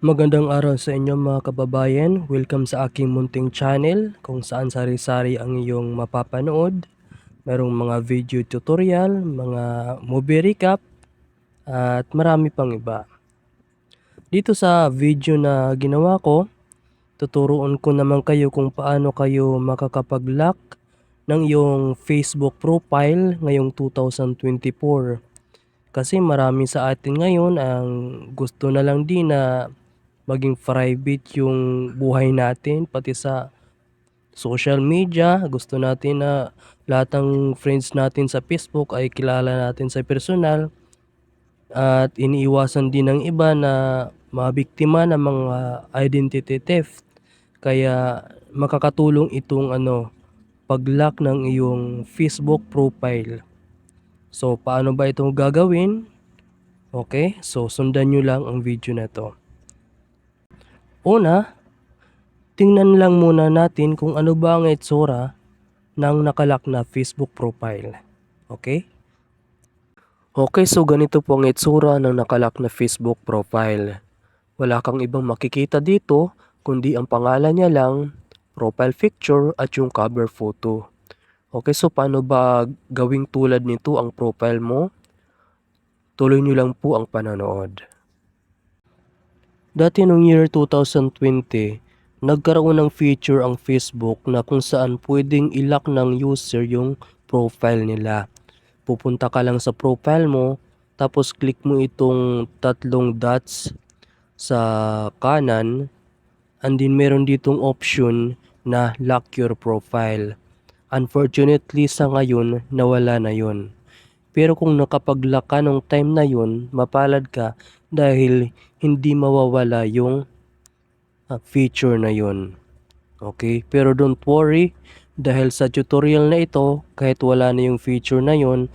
Magandang araw sa inyo mga kababayan. Welcome sa aking munting channel kung saan sari-sari ang iyong mapapanood. Merong mga video tutorial, mga movie recap, at marami pang iba. Dito sa video na ginawa ko, tuturuan ko naman kayo kung paano kayo makakapag-lock ng iyong Facebook profile ngayong 2024. Kasi marami sa atin ngayon ang gusto na lang din na maging private yung buhay natin, pati sa social media. Gusto natin na lahat ng friends natin sa Facebook ay kilala natin sa personal, at iniiwasan din ng iba na mabiktima ng mga identity theft. Kaya makakatulong itong pag-lock ng iyong Facebook profile. So paano ba itong gagawin? Okay, so sundan nyo lang ang video na to. Una, tingnan lang muna natin kung ano ba ang itsura ng nakalock na Facebook profile. Okay? Okay, so ganito po ang itsura ng nakalock na Facebook profile. Wala kang ibang makikita dito kundi ang pangalan niya lang, profile picture at yung cover photo. Okay, so paano ba gawing tulad nito ang profile mo? Tuloy nyo lang po ang panonood. Dati noong year 2020, nagkaroon ng feature ang Facebook na kung saan pwedeng i-lock ng user yung profile nila. Pupunta ka lang sa profile mo, tapos click mo itong tatlong dots sa kanan, and then meron ditong option na lock your profile. Unfortunately sa ngayon, nawala na yon. Pero kung nakapag-lock ka nung time na yon, mapalad ka dahil hindi mawawala yung feature na yon. Okay? Pero don't worry, dahil sa tutorial na ito, kahit wala na yung feature na yon,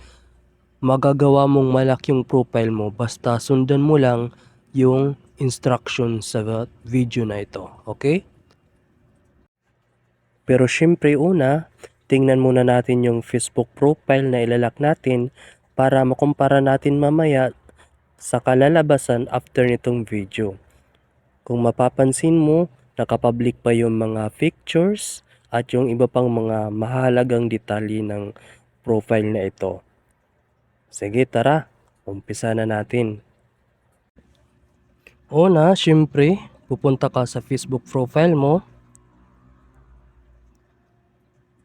magagawa mong malak yung profile mo basta sundan mo lang yung instruction sa video na ito. Okay? Pero syempre una, tingnan muna natin yung Facebook profile na ilalak natin para makumpara natin mamaya sa kalalabasan after nitong video. Kung mapapansin mo, nakapublic pa yung mga pictures at yung iba pang mga mahalagang detalye ng profile na ito. Sige, tara, umpisa na natin. Una, syempre, pupunta ka sa Facebook profile mo.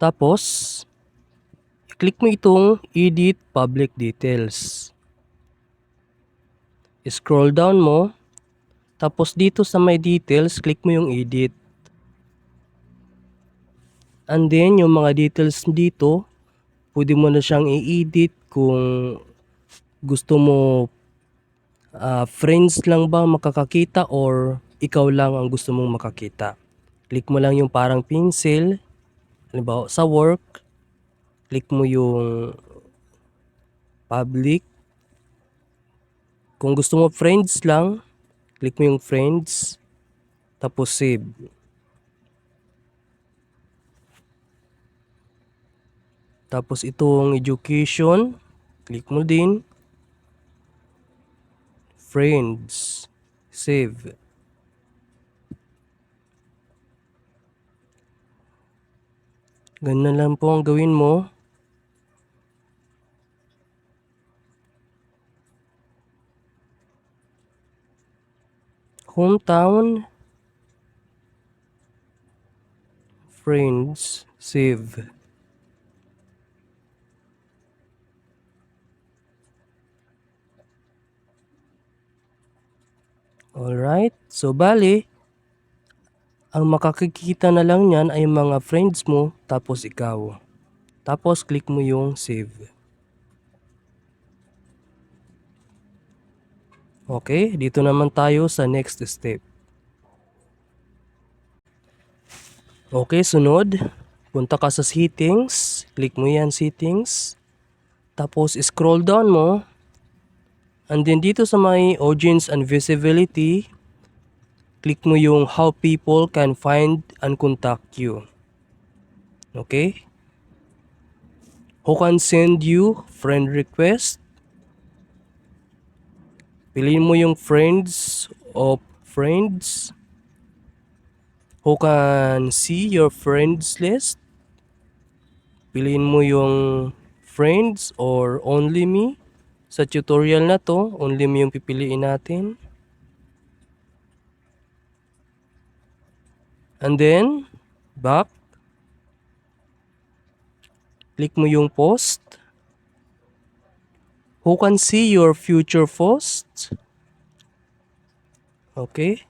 Tapos, click mo itong Edit Public Details. Scroll down mo. Tapos dito sa My Details, click mo yung Edit. And then, yung mga details dito, pwede mo na siyang i-edit kung gusto mo friends lang ba makakakita or ikaw lang ang gusto mong makakita. Click mo lang yung parang pencil. Halimbawa, sa work, click mo yung public. Kung gusto mo friends lang, click mo yung friends, tapos save. Tapos itong education, click mo din, friends, save. Ganun lang po ang gawin mo. Hometown, friends, save. Alright, so bali, ang makakikita na lang niyan ay mga friends mo, tapos ikaw. Tapos click mo yung save. Okay, dito naman tayo sa next step. Okay, sunod, punta ka sa settings, click mo yan settings. Tapos scroll down mo. And then dito sa may audience and visibility, click mo yung how people can find and contact you. Okay? Who can send you friend request? Piliin mo yung friends of friends? Who can see your friends list? Piliin mo yung friends or only me. Sa tutorial na to, only me yung pipiliin natin. And then, back. Click mo yung post. Who can see your future posts? Okay.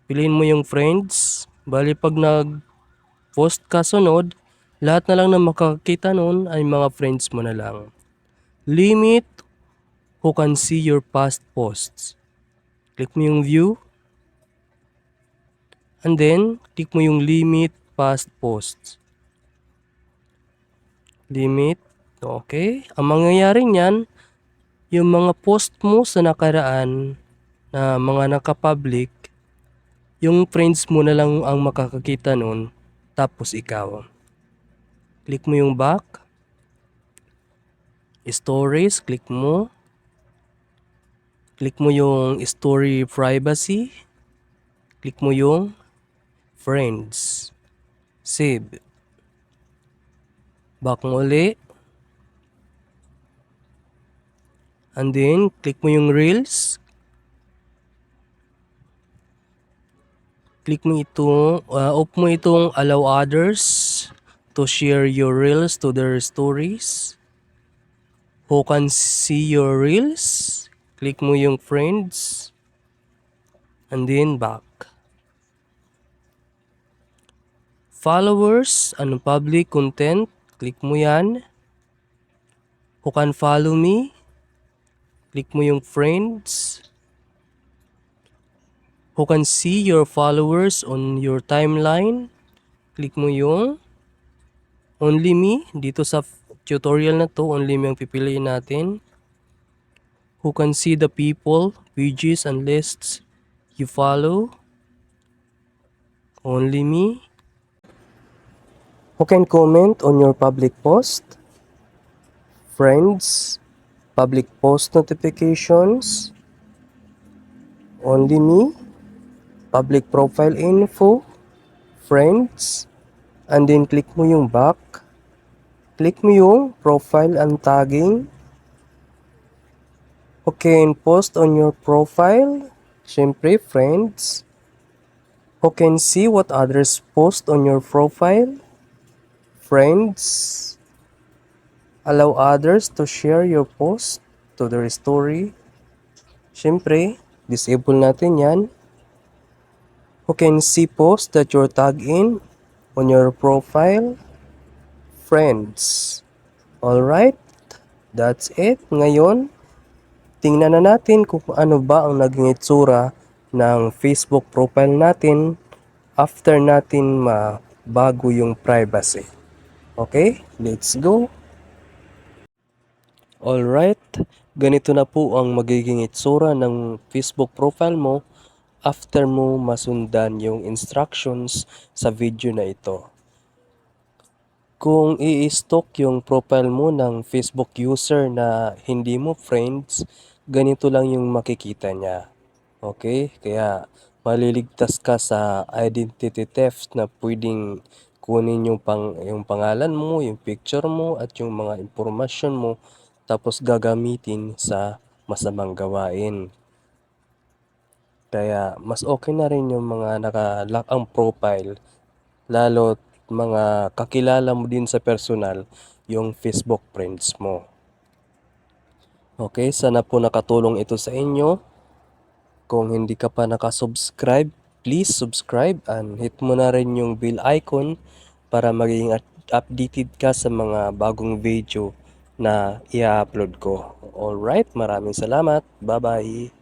Piliin mo yung friends. Bali pag nag-post ka sunod, lahat na lang na makakita nun ay mga friends mo na lang. Limit who can see your past posts. Click mo yung view. And then, click mo yung limit past posts. Limit. Okay. Ang mangyayari niyan, yung mga post mo sa nakaraan na mga naka-public, yung friends mo na lang ang makakakita nun, tapos ikaw. Click mo yung back. Stories, click mo. Click mo yung story privacy. Click mo yung friends. Save. Back mo ulit. And then, click mo yung reels. Click mo ito, off mo itong allow others to share your reels to their stories. Who can see your reels? Click mo yung friends. And then back. Followers, public content. Click mo yan. Who can follow me? Click mo yung friends. Who can see your followers on your timeline? Click mo yung only me. Dito sa tutorial na to, only me ang pipiliin natin. Who can see the people, pages, and lists you follow? Only me. Who can comment on your public post? Friends, public post notifications. Only me. Public profile info. Friends. And then click mo yung back. Click mo yung profile and tagging. Who can post on your profile? Siyempre, friends. Who can see what others post on your profile? Friends. Allow others to share your post to their story. Siyempre, disable natin yan. Who can see posts that you're tagged in on your profile? Friends. Alright, that's it. Ngayon, tingnan na natin kung ano ba ang naging itsura ng Facebook profile natin after natin mabago yung privacy. Okay, let's go. Alright, ganito na po ang magiging itsura ng Facebook profile mo after mo masundan yung instructions sa video na ito. Kung i-stalk yung profile mo ng Facebook user na hindi mo friends, ganito lang yung makikita niya. Okay? Kaya maliligtas ka sa identity theft na pwedeng kunin yung pangalan mo, yung picture mo, at yung mga impormasyon mo, tapos gagamitin sa masamang gawain. Kaya mas okay na rin yung mga naka-lock ang profile, lalo mga kakilala mo din sa personal yung Facebook friends mo. Okay, sana po nakatulong ito sa inyo. Kung hindi ka pa nakasubscribe, please subscribe and hit mo na rin yung bell icon para maging updated ka sa mga bagong video na i-upload ko. Alright, maraming salamat. Bye-bye.